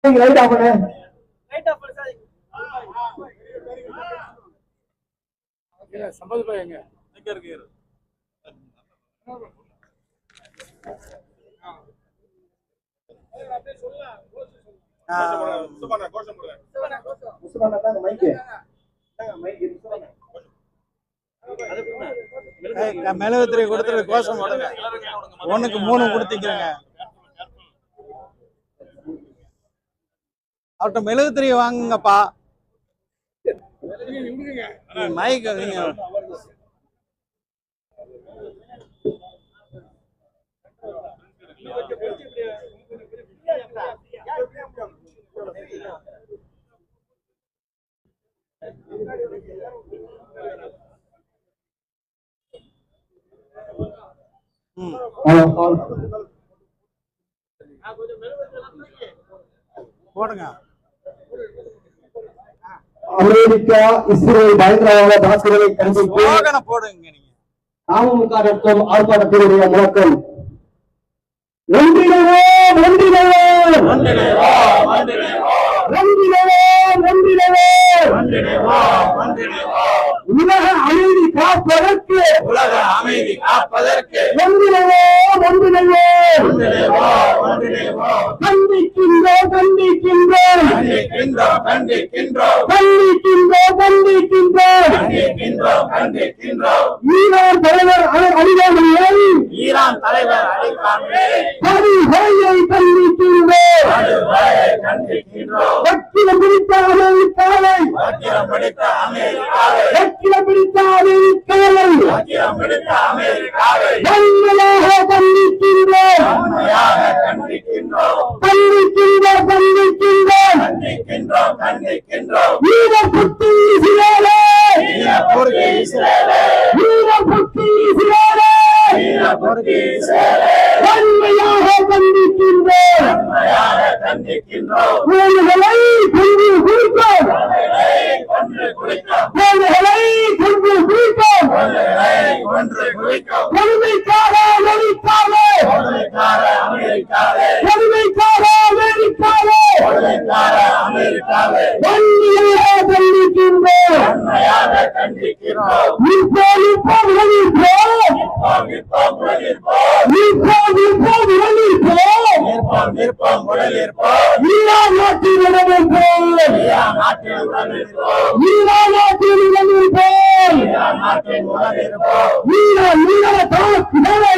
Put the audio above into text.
Right of பண்ணு. சம்பத் பாய் எங்க இருக்கு? மெழுகுத்திரை கொடுத்துட்டு கோஷம் போடுங்க. 1க்கு 3 கொடுத்துக்கிறேங்க. அவர்கிட்ட மெழுகுத்திரை வாங்குங்கப்பா. மைக் போடுங்க. அமெரிக்கா இஸ்ரேல் பயங்கரவாத தாக்குதலை கண்டித்து போடுங்க. நீங்க அமமுக நடத்தும் ஆர்ப்பாட்டத்தினுடைய முழக்கம் ஒன்றிணைவோ ஒன்றிணைவோ ஒன்றிணைவோ ஒன்றிணைவோ உலக அமைதி காப்பதற்கு ஒன்றிணைவோ ஒன்றிணைவோ கண்டிக்கின்றோம் கண்டிக்கின்றோம் ஈரான் தலைவர் படுகொலையை கண்டிக்கின்றோம். வக்கிலம் பிடித்த அமெரிக்காவை வன்மையாக கண்டிக்கின்றோம். வீரபுத்தி இஸ்ரேலே வீரபுத்தி இஸ்ரேலே வன்மையாக கண்டிக்கின்றோம். கோள்களை கொன்று குடிப்போம். கோள்களை கொன்று குடிப்போம். கொடுமைக்காக அமெரிக்காவே கொடுமைக்காக அமெரிக்காவே வன்மையாக கண்டிக்கின்றோம். ஈரான் நாட்டில் உடனிருப்போம். ஈரான் மீதான தாக்குதலை